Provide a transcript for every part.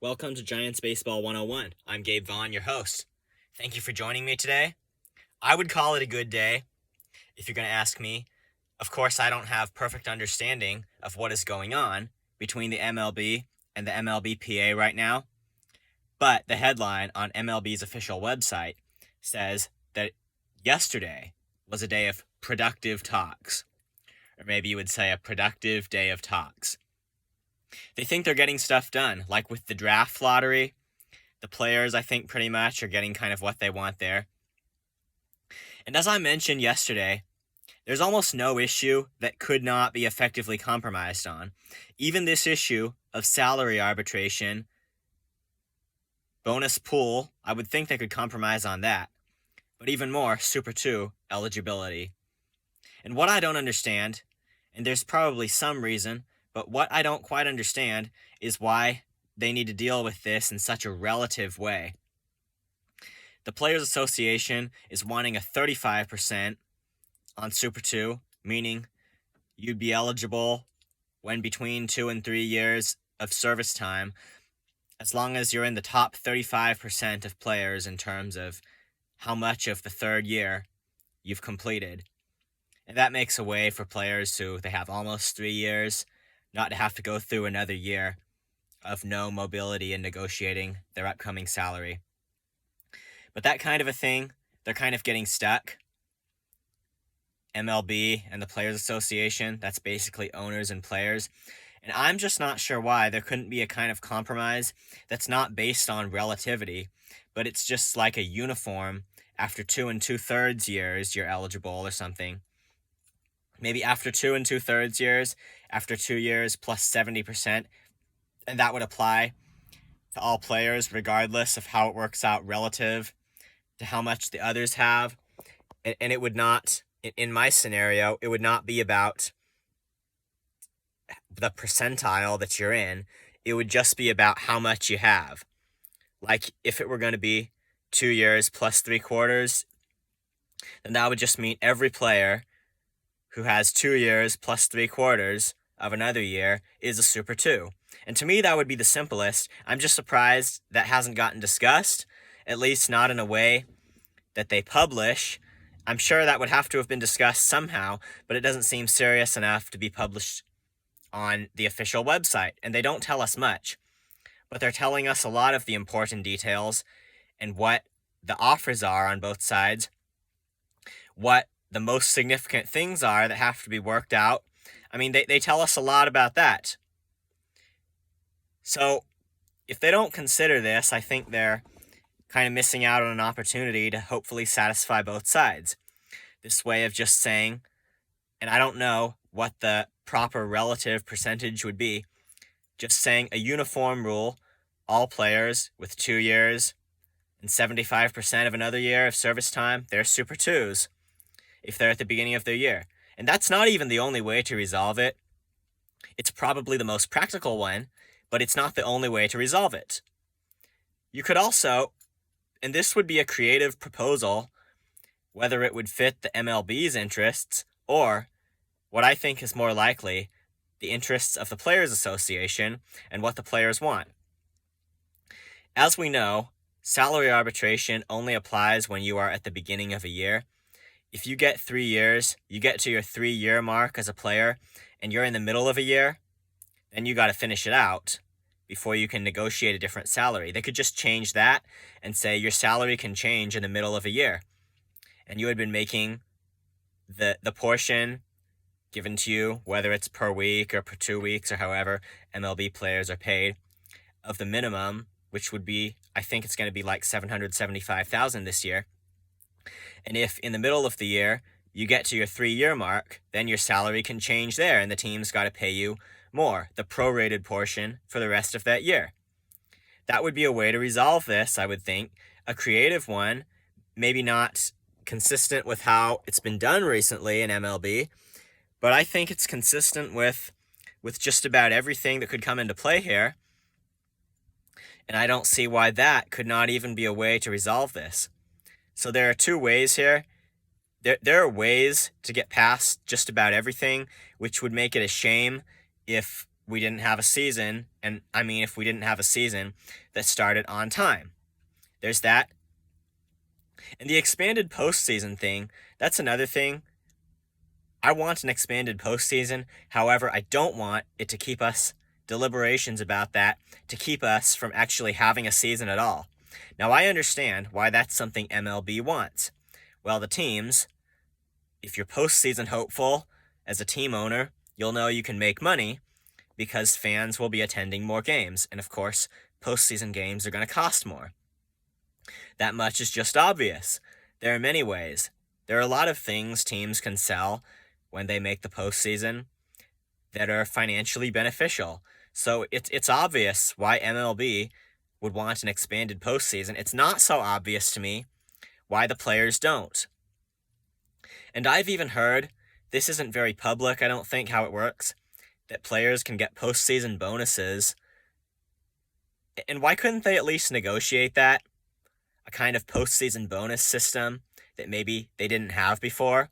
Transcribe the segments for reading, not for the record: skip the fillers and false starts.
Welcome to Giants Baseball 101. I'm Gabe Vaughn, your host. Thank you for joining me today. I would call it a good day if you're going to ask me. Of course, I don't have perfect understanding of what is going on between the MLB and the MLBPA right now, but the headline on MLB's official website says that yesterday was a day of productive talks, or maybe you would say a productive day of talks. They think they're getting stuff done, like with the draft lottery. The players, I think, pretty much are getting kind of what they want there. And as I mentioned yesterday, there's almost no issue that could not be effectively compromised on. Even this issue of salary arbitration, bonus pool, I would think they could compromise on that. But even more, Super 2 eligibility. And what I don't understand, and there's probably some reason, but what I don't quite understand is why they need to deal with this in such a relative way. The Players Association is wanting a 35% on Super 2, meaning you'd be eligible when between 2 and 3 years of service time, as long as you're in the top 35% of players in terms of how much of the third year you've completed. And that makes a way for players who they have almost 3 years not to have to go through another year of no mobility in negotiating their upcoming salary. But that kind of a thing, they're kind of getting stuck. MLB and the Players Association, that's basically owners and players. And I'm just not sure why there couldn't be a kind of compromise that's not based on relativity, but it's just like a uniform. After 2 2/3 years, you're eligible or something. Maybe after 2 2/3 years, after 2 years plus 70%, and that would apply to all players regardless of how it works out relative to how much the others have. And it would not, in my scenario, it would not be about the percentile that you're in. It would just be about how much you have. Like if it were going to be 2 years plus 3/4, then that would just mean every player who has 2 years plus 3/4 of another year is a Super 2. And to me, that would be the simplest. I'm just surprised that hasn't gotten discussed, at least not in a way that they publish. I'm sure that would have to have been discussed somehow, but it doesn't seem serious enough to be published on the official website. And they don't tell us much, but they're telling us a lot of the important details and what the offers are on both sides, what the most significant things are that have to be worked out. I mean, they tell us a lot about that. So if they don't consider this, I think they're kind of missing out on an opportunity to hopefully satisfy both sides. This way of just saying, and I don't know what the proper relative percentage would be, just saying a uniform rule, all players with 2 years and 75% of another year of service time, they're Super 2s if they're at the beginning of their year. And that's not even the only way to resolve it. It's probably the most practical one, but it's not the only way to resolve it. You could also, and this would be a creative proposal, whether it would fit the MLB's interests or, what I think is more likely, the interests of the Players Association and what the players want. As we know, salary arbitration only applies when you are at the beginning of a year. If you get 3 years, you get to your 3-year mark as a player, and you're in the middle of a year, then you got to finish it out before you can negotiate a different salary. They could just change that and say your salary can change in the middle of a year. And you had been making the portion given to you, whether it's per week or per 2 weeks or however MLB players are paid, of the minimum, which would be, I think it's going to be like $775,000 this year. And if in the middle of the year you get to your 3-year mark, then your salary can change there and the team's got to pay you more, the prorated portion for the rest of that year. That would be a way to resolve this, I would think. A creative one, maybe not consistent with how it's been done recently in MLB, but I think it's consistent with just about everything that could come into play here. And I don't see why that could not even be a way to resolve this. So there are 2 ways here. There are ways to get past just about everything, which would make it a shame if we didn't have a season, and I mean if we didn't have a season that started on time. There's that. And the expanded postseason thing, that's another thing. I want an expanded postseason. However, I don't want it to keep us deliberations about that, to keep us from actually having a season at all. Now, I understand why that's something MLB wants. Well, the teams, if you're postseason hopeful as a team owner, you'll know you can make money because fans will be attending more games. And of course, postseason games are going to cost more. That much is just obvious. There are many ways. There are a lot of things teams can sell when they make the postseason that are financially beneficial. So it's obvious why MLB would want an expanded postseason. It's not so obvious to me why the players don't. And I've even heard, this isn't very public, I don't think, how it works, that players can get postseason bonuses. And why couldn't they at least negotiate that? A kind of postseason bonus system that maybe they didn't have before?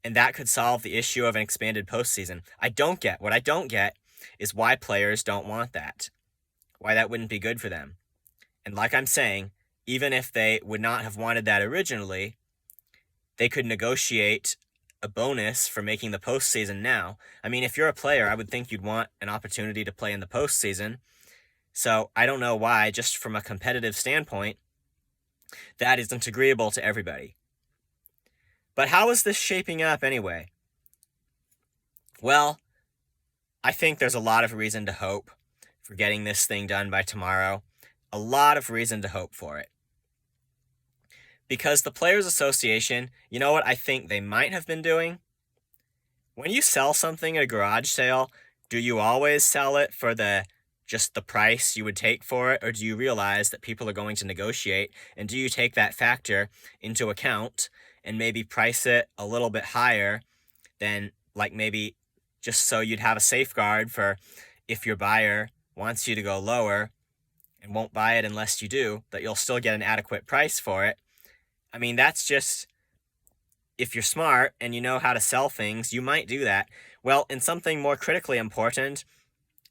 And that could solve the issue of an expanded postseason. What I don't get is why players don't want that. Why that wouldn't be good for them. And like I'm saying, even if they would not have wanted that originally, they could negotiate a bonus for making the postseason now. I mean, if you're a player, I would think you'd want an opportunity to play in the postseason. So I don't know why, just from a competitive standpoint, that isn't agreeable to everybody. But how is this shaping up anyway? Well, I think there's a lot of reason to hope for getting this thing done by tomorrow. A lot of reason to hope for it. Because the Players Association, you know what I think they might have been doing? When you sell something at a garage sale, do you always sell it for just the price you would take for it, or do you realize that people are going to negotiate, and do you take that factor into account and maybe price it a little bit higher than, like, maybe just so you'd have a safeguard for if your buyer wants you to go lower and won't buy it unless you do, that you'll still get an adequate price for it? I mean, that's just, if you're smart and you know how to sell things, you might do that. Well, in something more critically important,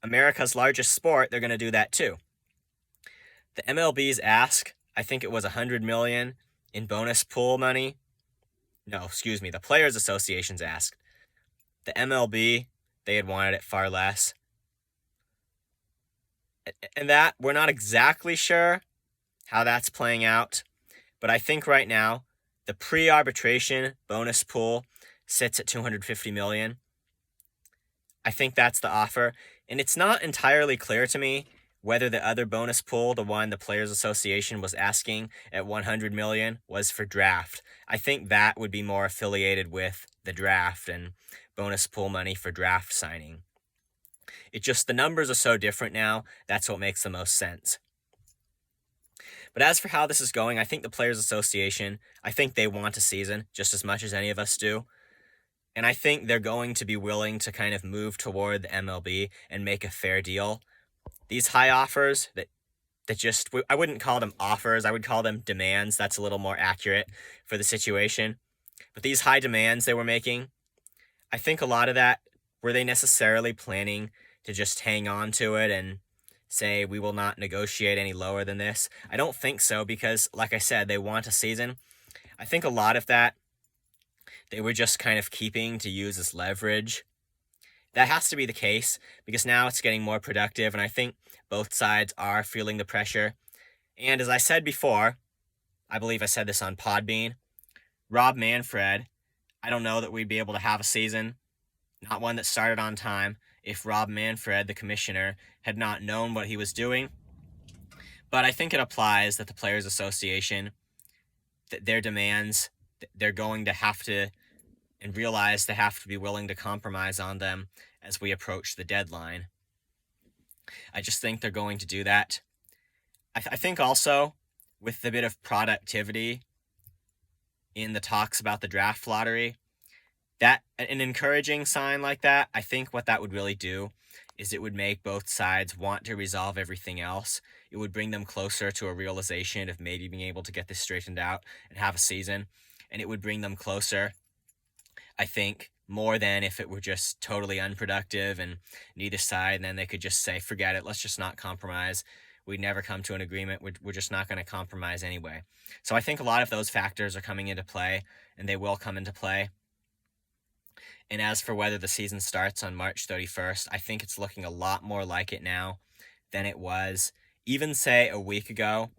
America's largest sport, they're going to do that too. The MLB's ask, I think it was $100 million in bonus pool money. No, excuse me, the Players Association's asked. The MLB, they had wanted it far less. And that, we're not exactly sure how that's playing out. But I think right now, the pre-arbitration bonus pool sits at $250 million. I think that's the offer. And it's not entirely clear to me whether the other bonus pool, the one the Players Association was asking at $100 million, was for draft. I think that would be more affiliated with the draft and bonus pool money for draft signing. It just, the numbers are so different now, that's what makes the most sense. But as for how this is going, I think the Players Association, I think they want a season just as much as any of us do. And I think they're going to be willing to kind of move toward the MLB and make a fair deal. These high offers that just, I wouldn't call them offers, I would call them demands. That's a little more accurate for the situation. But these high demands they were making, I think a lot of that, were they necessarily planning to just hang on to it and say, we will not negotiate any lower than this? I don't think so, because like I said, they want a season. I think a lot of that they were just kind of keeping to use as leverage. That has to be the case, because now it's getting more productive, and I think both sides are feeling the pressure. And as I said before, I believe I said this on Podbean, Rob Manfred, I don't know that we'd be able to have a season, not one that started on time, if Rob Manfred, the commissioner, had not known what he was doing. But I think it applies that the Players Association, that their demands, they're going to have to, and realize they have to be willing to compromise on them as we approach the deadline. I just think they're going to do that. I think also, with the bit of productivity in the talks about the draft lottery, that an encouraging sign like that, I think what that would really do is it would make both sides want to resolve everything else. It would bring them closer to a realization of maybe being able to get this straightened out and have a season. And it would bring them closer, I think, more than if it were just totally unproductive and neither side, and then they could just say, forget it, let's just not compromise. We'd never come to an agreement. We're just not going to compromise anyway. So I think a lot of those factors are coming into play, and they will come into play. And as for whether the season starts on March 31st, I think it's looking a lot more like it now than it was even, say, a week ago.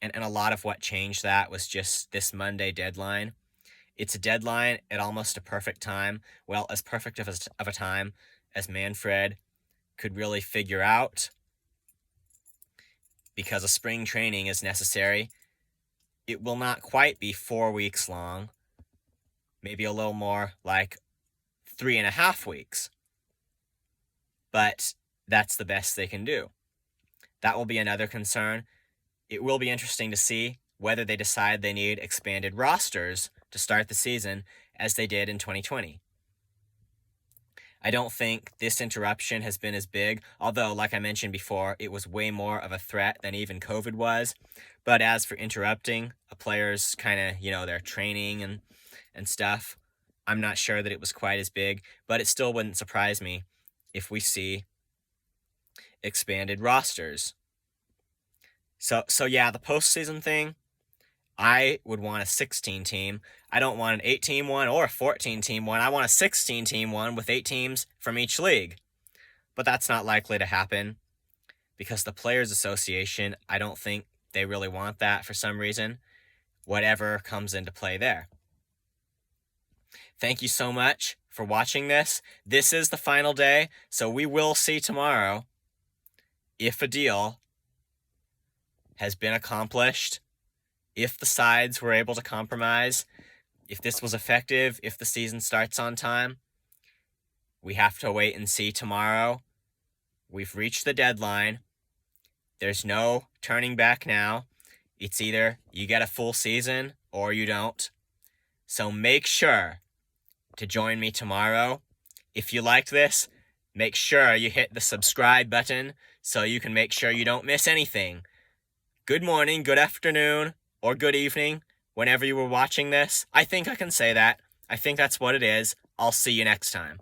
And a lot of what changed that was just this Monday deadline. It's a deadline at almost a perfect time. Well, as perfect of a time as Manfred could really figure out, because a spring training is necessary. It will not quite be 4 weeks long, maybe a little more like 3.5 weeks. But that's the best they can do. That will be another concern. It will be interesting to see whether they decide they need expanded rosters to start the season as they did in 2020. I don't think this interruption has been as big, although, like I mentioned before, it was way more of a threat than even COVID was. But as for interrupting a player's kind of, their training and stuff, I'm not sure that it was quite as big, but it still wouldn't surprise me if we see expanded rosters. So yeah, the postseason thing, I would want a 16-team. I don't want an 8-team one or a 14-team one. I want a 16-team one with 8 teams from each league. But that's not likely to happen because the Players Association, I don't think they really want that for some reason. Whatever comes into play there. Thank you so much for watching this. This is the final day, so we will see tomorrow if a deal has been accomplished, if the sides were able to compromise, if this was effective, if the season starts on time. We have to wait and see tomorrow. We've reached the deadline. There's no turning back now. It's either you get a full season or you don't. So make sure to join me tomorrow. If you liked this, make sure you hit the subscribe button so you can make sure you don't miss anything. Good morning, good afternoon, or good evening, whenever you were watching this. I think I can say that. I think that's what it is. I'll see you next time.